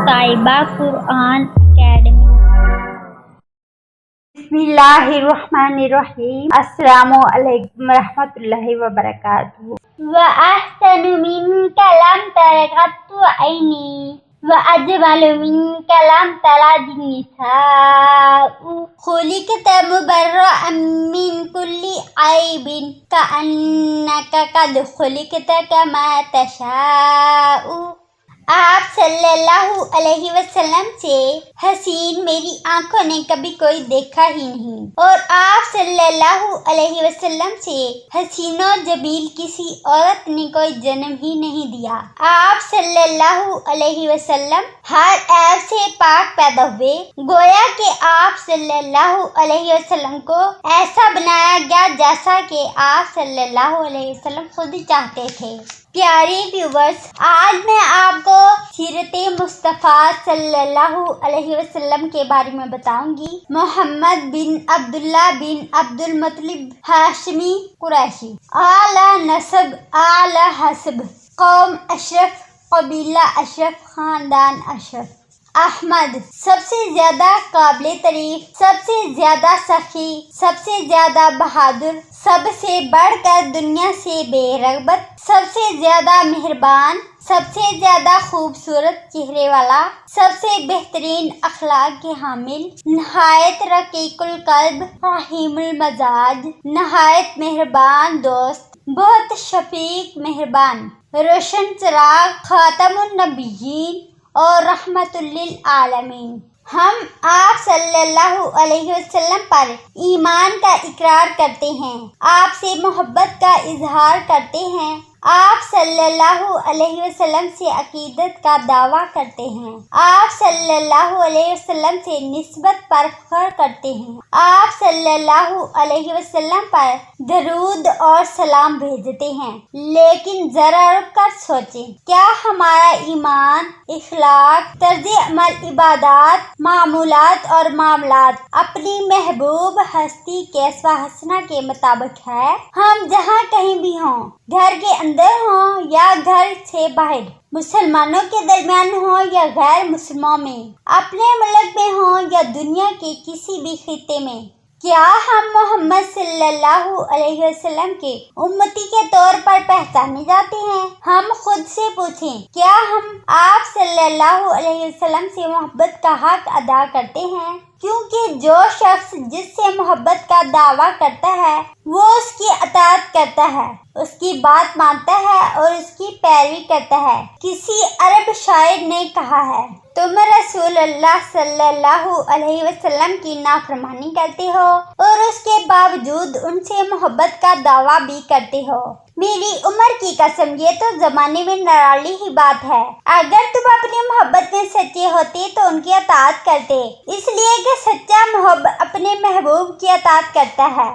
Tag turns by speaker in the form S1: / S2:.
S1: طیبہ قرآن academy.
S2: بسم اللہ الرحمن الرحیم۔ السلام علیکم ورحمۃ اللہ وبرکاتہ۔
S1: وَأَحْسَنُ مِنْكَ لَمْ تَرَ قَطُّ عَيْنِي وَأَجْمَلُ مِنْكَ لَمْ تَلِدِ النِّسَاءُ خُلِقْتَ مُبَرَّأً مِنْ كُلِّ عَيْبٍ كَأَنَّكَ قَدْ خُلِقْتَ كَمَا تَشَاءُ۔ آپ صلی اللہ علیہ وسلم سے حسین میری آنکھوں نے کبھی کوئی دیکھا ہی نہیں، اور آپ صلی اللہ علیہ وسلم سے حسین و جمیل کسی عورت نے کوئی جنم ہی نہیں دیا۔ آپ صلی اللہ علیہ وسلم ہر عیب سے پاک پیدا ہوئے، گویا کہ آپ صلی اللہ علیہ وسلم کو ایسا بنایا گیا جیسا کہ آپ صلی اللہ علیہ وسلم خود چاہتے تھے۔ پیارے ویورز، آج میں آپ کو سیرت مصطفیٰ صلی اللہ علیہ وسلم کے بارے میں بتاؤں گی۔ محمد بن عبداللہ بن عبد المطلب، ہاشمی قریشی، اعلیٰ نسب، اعلیٰ حسب، قوم اشرف، قبیلہ اشرف، خاندان اشرف۔ احمد، سب سے زیادہ قابل تعریف، سب سے زیادہ سخی، سب سے زیادہ بہادر، سب سے بڑھ کر دنیا سے بے رغبت، سب سے زیادہ مہربان، سب سے زیادہ خوبصورت چہرے والا، سب سے بہترین اخلاق کے حامل، نہایت رقیق القلب، رحیم المزاج، نہایت مہربان دوست، بہت شفیق مہربان، روشن چراغ، خاتم النبیین اور رحمت للعالمین۔ ہم آپ صلی اللہ علیہ وسلم پر ایمان کا اقرار کرتے ہیں، آپ سے محبت کا اظہار کرتے ہیں، آپ صلی اللہ علیہ وسلم سے عقیدت کا دعویٰ کرتے ہیں، آپ صلی اللہ علیہ وسلم سے نسبت پر فخر کرتے ہیں، آپ صلی اللہ علیہ وسلم پر درود اور سلام بھیجتے ہیں۔ لیکن ذرا رک کر سوچیں، کیا ہمارا ایمان، اخلاق، طرز عمل، عبادات، معمولات اور معاملات اپنی محبوب ہستی کیسوا حسنہ کے مطابق ہے؟ ہم جہاں کہیں بھی ہوں، گھر کے اندر ہوں یا گھر سے باہر، مسلمانوں کے درمیان ہوں یا غیر مسلموں میں، اپنے ملک میں ہوں یا دنیا کے کسی بھی خطے میں، کیا ہم محمد صلی اللہ علیہ وسلم کے امتی کے طور پر پہچانے جاتے ہیں؟ ہم خود سے پوچھیں، کیا ہم آپ صلی اللہ علیہ وسلم سے محبت کا حق ادا کرتے ہیں؟ کیونکہ جو شخص جس سے محبت کا دعویٰ کرتا ہے وہ اس کی اطاعت کرتا ہے، اس کی بات مانتا ہے اور اس کی پیروی کرتا ہے۔ کسی عرب شاعر نے کہا ہے، تم رسول اللہ صلی اللہ علیہ وسلم کی نافرمانی کرتے ہو اور اس کے باوجود ان سے محبت کا دعویٰ بھی کرتے ہو۔ میری عمر کی قسم، یہ تو زمانے میں نرالی ہی بات ہے۔ اگر تم اپنی محبت میں سچے ہوتے تو ان کی اطاعت کرتے، اس لیے کہ سچا محب اپنے محبوب کی اطاعت کرتا ہے۔